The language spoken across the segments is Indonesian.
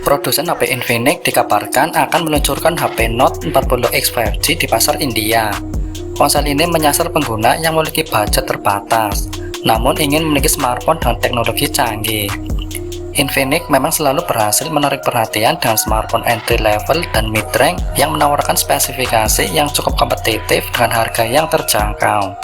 Produsen HP Infinix dikabarkan akan meluncurkan HP Note 40X 5G di pasar India. Ponsel ini menyasar pengguna yang memiliki budget terbatas, namun ingin memiliki smartphone dengan teknologi canggih. Infinix memang selalu berhasil menarik perhatian dengan smartphone entry level dan mid-range yang menawarkan spesifikasi yang cukup kompetitif dengan harga yang terjangkau.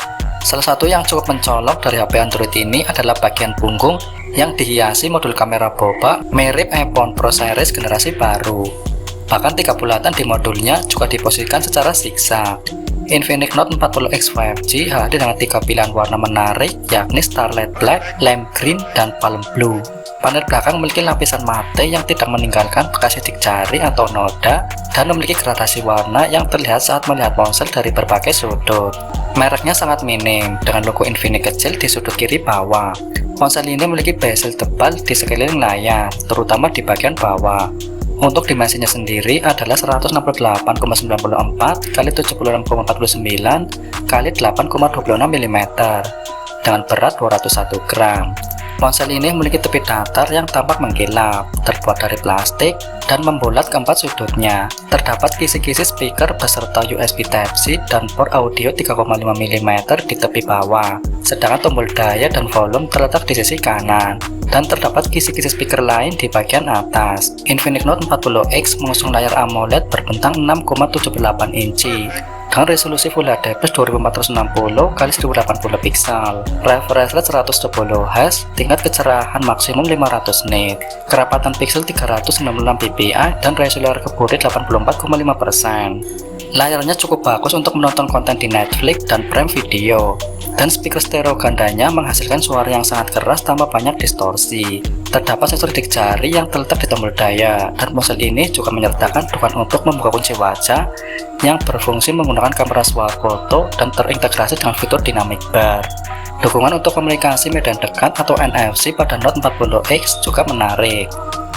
Salah satu yang cukup mencolok dari HP Android ini adalah bagian punggung yang dihiasi modul kamera boba mirip iPhone Pro series generasi baru. Bahkan 3 bulatan di modulnya juga diposisikan secara zigzag. Infinix Note 40X 5G hadir dengan 3 pilihan warna menarik, yakni Starlight Black, Lime Green, dan Palm Blue. Panel belakang memiliki lapisan mate yang tidak meninggalkan bekas sidik jari atau noda dan memiliki gradasi warna yang terlihat saat melihat ponsel dari berbagai sudut. Mereknya sangat minim dengan logo Infinix kecil di sudut kiri bawah. Ponsel ini memiliki bezel tebal di sekeliling layar, terutama di bagian bawah. Untuk dimensinya sendiri adalah 168,94 x 76,49 x 8,26 mm dengan berat 201 gram. Ponsel ini memiliki tepi datar yang tampak mengkilap, terbuat dari plastik dan membulat keempat sudutnya. Terdapat kisi-kisi speaker beserta USB Type-C dan port audio 3,5 mm di tepi bawah, sedangkan tombol daya dan volume terletak di sisi kanan, dan terdapat kisi-kisi speaker lain di bagian atas. Infinix Note 40X mengusung layar AMOLED berbentang 6,78 inci dengan resolusi Full HD plus 2460 x 1080 pixel, refresh rate 120 Hz, tingkat kecerahan maksimum 500 nit, kerapatan pixel 396 ppi, dan rasio layar kebutuhan 84,5%. Layarnya cukup bagus untuk menonton konten di Netflix dan Prime Video, dan speaker stereo gandanya menghasilkan suara yang sangat keras tanpa banyak distorsi. Terdapat sensor sidik jari yang terletak di tombol daya, dan ponsel ini juga menyertakan dukungan untuk membuka kunci wajah yang berfungsi menggunakan kamera swafoto dan terintegrasi dengan fitur dynamic bar. Dukungan untuk komunikasi medan dekat atau NFC pada Note 40X juga menarik,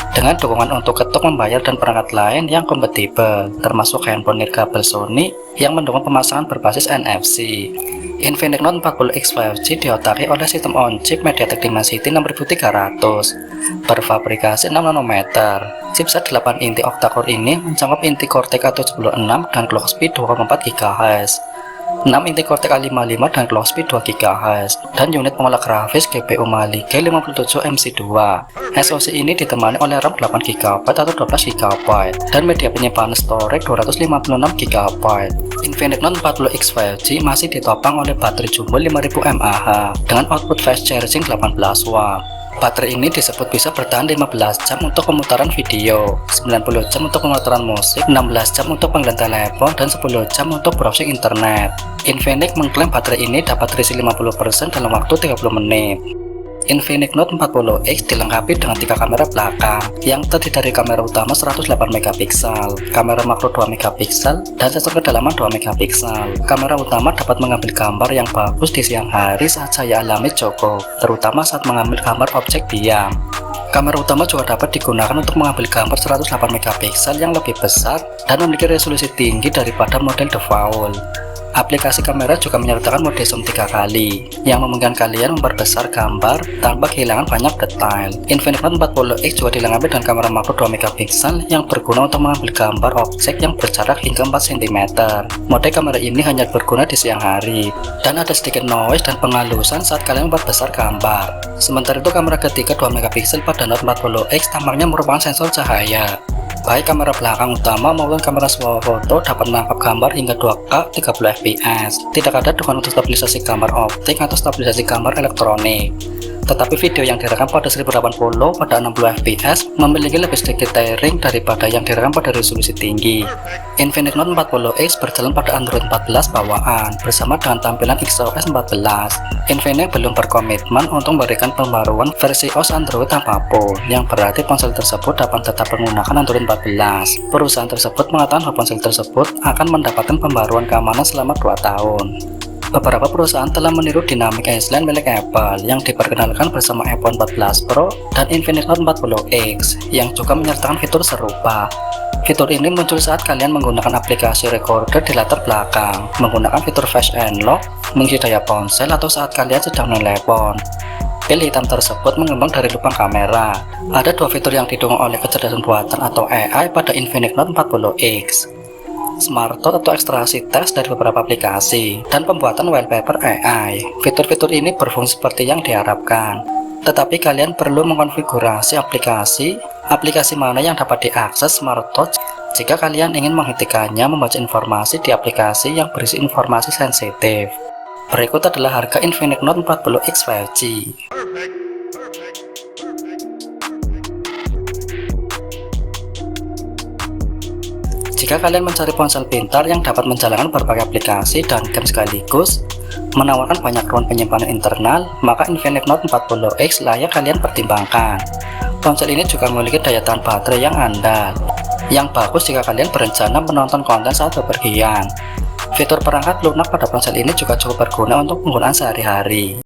dengan dukungan untuk ketuk membayar dan perangkat lain yang kompatibel, termasuk handphone nirkabel Sony yang mendukung pemasangan berbasis NFC. Infinix Note 40X 5G diotaki oleh sistem on-chip MediaTek Dimensity 6300 berfabrikasi 6 nanometer. Chipset 8 inti octa-core ini mencakup inti Cortex A76 dan clock speed 2,4 GHz, 6 inti Cortex A55 dan clock speed 2 GHz, dan unit pengolah grafis GPU Mali G57MC2. SoC ini ditemani oleh RAM 8 GB atau 12 GB dan media penyimpanan storage 256 GB. Infinix Note 40X 5G masih ditopang oleh baterai jumbo 5000 mAh dengan output fast charging 18 watt. Baterai ini disebut bisa bertahan 15 jam untuk pemutaran video, 90 jam untuk pemutaran musik, 16 jam untuk panggilan telepon, dan 10 jam untuk browsing internet. Infinix mengklaim baterai ini dapat terisi 50% dalam waktu 30 menit. Infinix Note 40X dilengkapi dengan 3 kamera belakang yang terdiri dari kamera utama 108 MP, kamera makro 2 MP, dan sensor kedalaman 2 MP. Kamera utama dapat mengambil gambar yang bagus di siang hari saat cahaya alami cukup, terutama saat mengambil gambar objek diam. Kamera utama juga dapat digunakan untuk mengambil gambar 108 MP yang lebih besar dan memiliki resolusi tinggi daripada model default. Aplikasi kamera juga menyertakan mode zoom 3 kali yang memungkinkan kalian memperbesar gambar tanpa kehilangan banyak detail. Infinix Note 40X juga dilengkapi dengan kamera makro 2 MP yang berguna untuk mengambil gambar objek yang berjarak hingga 4 cm. Mode kamera ini hanya berguna di siang hari dan ada sedikit noise dan penghalusan saat kalian memperbesar gambar. Sementara itu kamera ketiga 2 MP pada Note 40X tampaknya merupakan sensor cahaya. Baik kamera belakang utama maupun kamera swafoto dapat menangkap gambar hingga 2K 30 fps. Tidak ada dukungan untuk stabilisasi gambar optik atau stabilisasi gambar elektronik. Tetapi video yang direkam pada 1080 pada 60 fps memiliki lebih sedikit tearing daripada yang direkam pada resolusi tinggi. Infinix Note 40X berjalan pada Android 14 bawaan bersama dengan tampilan XOS 14. Infinix belum berkomitmen untuk memberikan pembaruan versi OS Android apapun, yang berarti ponsel tersebut dapat tetap menggunakan Android 14. Perusahaan tersebut mengatakan bahwa ponsel tersebut akan mendapatkan pembaruan keamanan selama 2 tahun. Beberapa perusahaan telah meniru Dynamic Island milik Apple yang diperkenalkan bersama iPhone 14 Pro dan Infinix Note 40X yang juga menyertakan fitur serupa. Fitur ini muncul saat kalian menggunakan aplikasi recorder di latar belakang, menggunakan fitur Flash Unlock, mengisi daya ponsel, atau saat kalian sedang menelepon. Pil hitam tersebut mengembang dari lubang kamera. Ada dua fitur yang didukung oleh kecerdasan buatan atau AI pada Infinix Note 40X. Smart Touch atau ekstraksi teks dari beberapa aplikasi, dan pembuatan wallpaper AI. Fitur-fitur ini berfungsi seperti yang diharapkan. Tetapi kalian perlu mengkonfigurasi aplikasi mana yang dapat diakses Smart Touch jika kalian ingin menghentikannya membaca informasi di aplikasi yang berisi informasi sensitif. Berikut adalah harga Infinix Note 40X 5G. Jika kalian mencari ponsel pintar yang dapat menjalankan berbagai aplikasi dan game sekaligus, menawarkan banyak ruang penyimpanan internal, maka Infinix Note 40X layak kalian pertimbangkan. Ponsel ini juga memiliki daya tahan baterai yang andal, yang bagus jika kalian berencana menonton konten saat bepergian. Fitur perangkat lunak pada ponsel ini juga cukup berguna untuk penggunaan sehari-hari.